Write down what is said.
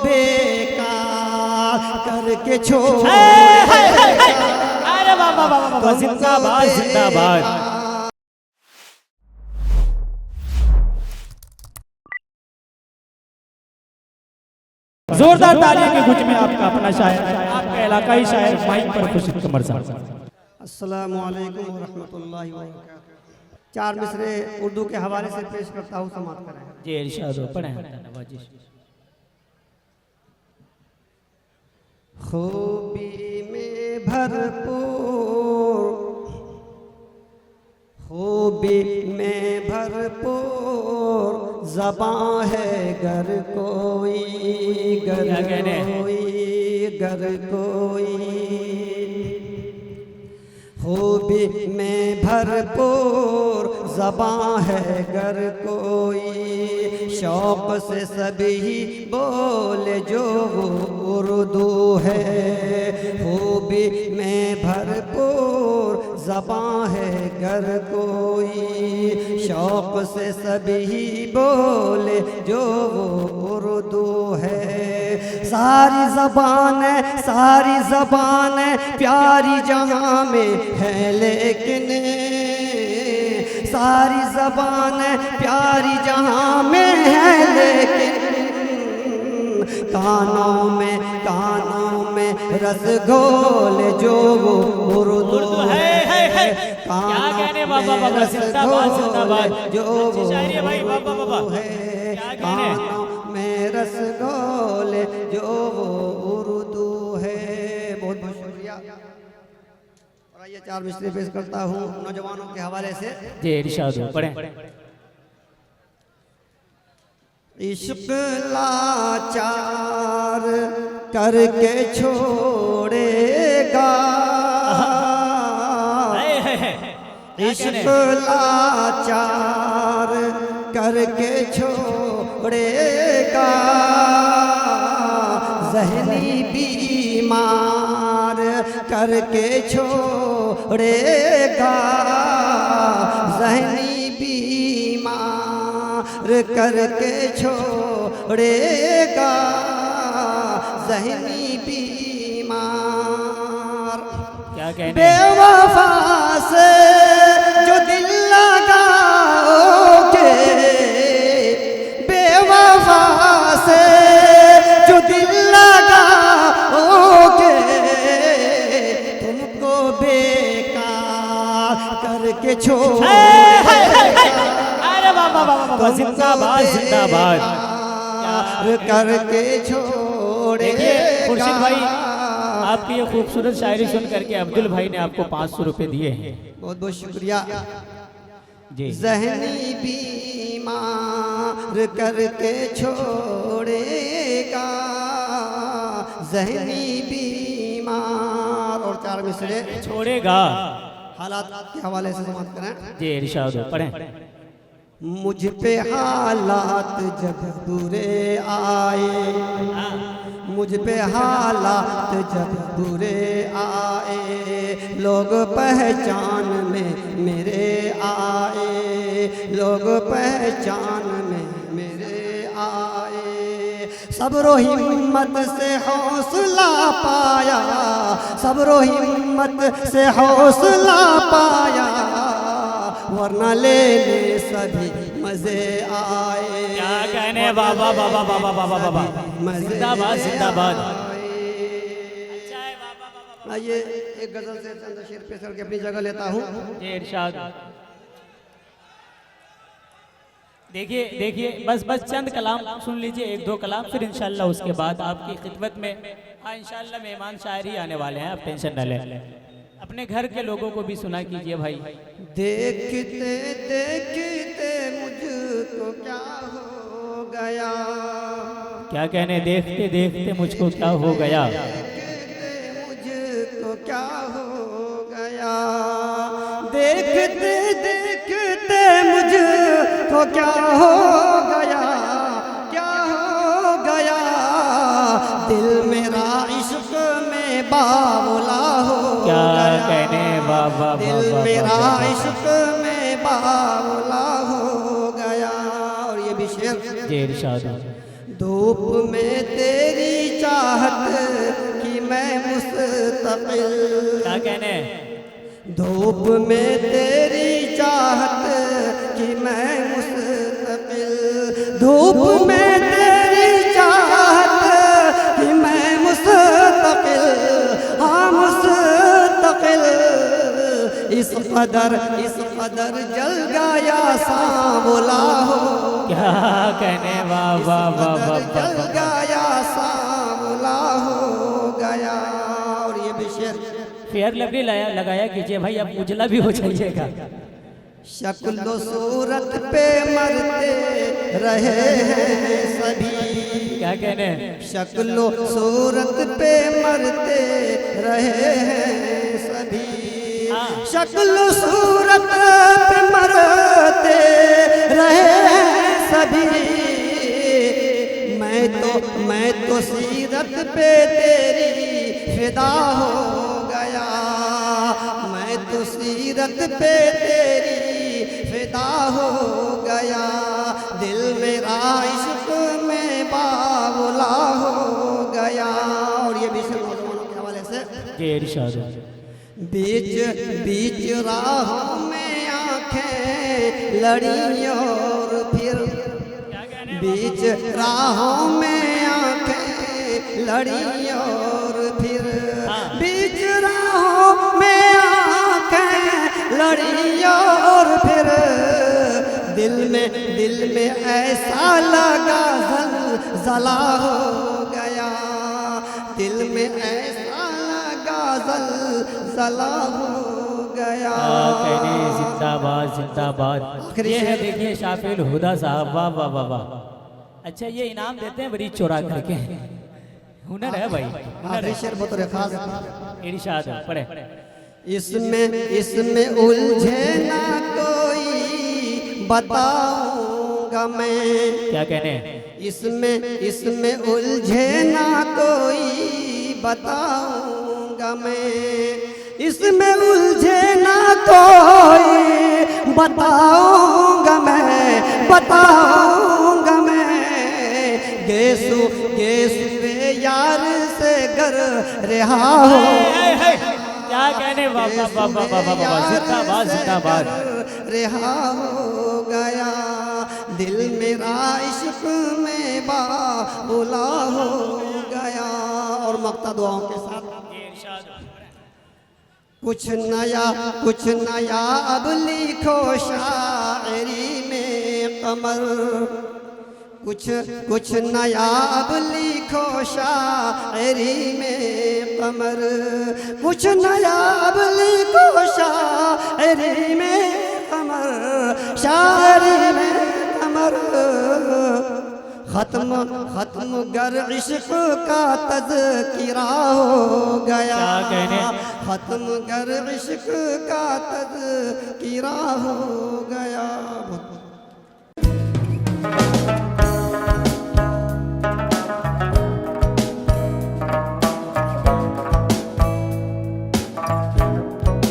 बेकार करके छोड़। अरे वाह वाह वाह वाह, जिंदाबाद जिंदाबाद। जोरदार तालियों की गूंज में आपका अपना शायर, आपका इलाकाई शायर माइक पर खुर्शीद कमर साहब। अस्सलामु अलैकुम व रहमतुल्लाहि व बरकातहू। चार मिसरे उर्दू के हवाले से पेश करता हूँ, समाप्त करें। जी इरशाद हो, पढ़ें नवाजिश। खूबी में भरपूर, खूबी में भरपूर ज़बां है गर कोई, गर कोई, गर कोई। खूबी में भरपूर ज़बां है गर कोई, शौक़ से सभी बोले जो उर्दू है। खूबी में भरपूर ज़बां है गर कोई, शौक़ से सभी बोले जो उर्दू है। सारी ज़बान प्यारी जहाँ में है, लेकिन सारी ज़बान प्यारी जहाँ में है, लेकिन कानों में रस घोल जो उर्दू है। क्या कहने बाबा बाबा, जिंदाबाद जिंदाबाद। जो शायरी भाई बाबा बाबा है, क्या कहने। कानों में रस घोल जो उर्दू है। बहुत बहुत शुक्रिया। और आइए चार मिसरे पेश करता हूँ नौजवानों के हवाले से। जी इरशाद हो, पढ़ें। इश्क लाचार करके छोड़ेगा, इश्क लाचार करके छोड़ेगा, ज़हनी बीमार करके छोड़ेगा, ज़हनी बीमार करके छोड़ेगा, ज़हनी बीमार। क्या कहने। बेवफा से जो दिल लगाओगे, बेवफा से जो दिल लगाओगे, तुमको बेकार करके छोड़ेगा। अरे वाह वाह वाह वाह, जिंदाबाद जिंदाबाद। करके छोड़ेगा। खुर्शीद भाई, आपकी ये खूबसूरत शायरी सुन करके अब्दुल भाई ने आपको 500 रुपए दिए हैं। बहुत बहुत शुक्रिया जी। ज़हनी बीमार करके छोड़ेगा, ज़हनी बीमार। और चार मिसरे छोड़ेगा, हालात के हवाले से समाप्त करें। जी इरशाद हो, पढ़ें। मुझ पे हालात जब बुरे आए, मुझ पे हालात जब बुरे आए, लोग पहचान में मेरे आए, लोग पहचान में मेरे आए। सब्र हिम्मत से हौसला पाया, सब्र हिम्मत से हौसला पाया, वरना लेने सभी मजे आए। क्या कहने बाबा बाबा बाबा बाबा बाबा, जिंदाबाद जिंदाबाद। आइए एक गजल से चंद शेर पेश करके अपनी जगह लेता हूँ। जी इरशाद। देखिए देखिए, बस बस चंद कलाम सुन लीजिए, एक दो कलाम, फिर इंशाल्लाह उसके बाद आपकी खिदमत में इंशाल्लाह मेहमान शायरी आने वाले हैं। आप टेंशन न लें, अपने घर के लोगों को भी सुना कीजिए भाई। देखते देखते मुझको क्या हो गया, क्या कहने। देखते देखते मुझको क्या हो गया, देखते मुझको क्या हो गया, देखते देखते मुझको क्या हो गया, क्या हो गया। दिल मेरा इश्क में बावला हो क्या गया, कहने बाबा दिल बाबा मेरा बाबा। इश्क में बावला हो गया। और ये भी शेर। जी इरशाद। धूप में तेरे चाहत कि मैं मुस्तकिल, क्या कहने, धूप में तेरी चाहत कि मैं मुस्तकिल, धूप में तेरी चाहत कि मैं मुस्तकिल, हाँ मुस्तकिल, इस कदर जल गया सांवला हो, क्या कहने, वाह वाह वाह वाह जल वाह। गया सांवला हो गया। और ये भी शेर, फेयर लवली लगाया कीजिए भाई, अब उजला भी हो जाइएगा। शक्ल सूरत पे मरते रहे हैं सभी, क्या कहने, शक्ल सूरत पे मरते रहे हैं सभी, शक्ल सूरत पे मरते रहे हैं सभी, मैं तो सीरत पे तेरी फिदा हो गया, मैं तो सीरत पे तेरी फिदा हो गया, दिल मेरा इश्क में बावला हो गया। और ये भी नौजवानों के हवाले से, ये इरशाद, बीच राहों में आंखें लड़ी और फिर, बीच राहों में आंखें लड़ी और फिर, बीच राहों में आंखें लड़ी और फिर, दिल में ऐसा लगा जला हो गया, दिल में ऐसा लगा जला हो गया। कहने जिंदाबाद जिंदाबाद। ये है देखिए शाफिल हुदा साहब, वाह वाह वाह वाह। अच्छा ये इनाम देते हैं बड़ी चोरा करके, हुनर है भाई, हुनर है। शेर बतौर खास इरशाद पढ़े, इसमें उलझे ना कोई बताऊंगा मैं, क्या कहने, इसमें उलझे ना कोई बताऊंगा मैं, इसमें उलझे ना कोई बताऊंगा मैं, बताऊंगा मैं, गेसु वे यार से घर रिहा हो, क्या कहने, वाह वाह वाह वाह वाह वाह, जिंदाबाद जिंदाबाद। रिहा हो गया, दिल मेरा इश्क में बाबुला हो गया। और मक्ता दुआओं के साथ, कुछ नया अब लिखो शायरी में कमर, कुछ नया अब लिखो शायरी में कमर, कुछ नया अब लिखो शायरी में कमर, शायरी में कमर, खत्म गर इश्क का तज़किरा हो गया, खत्म गर इश्क का तज़किरा हो गया।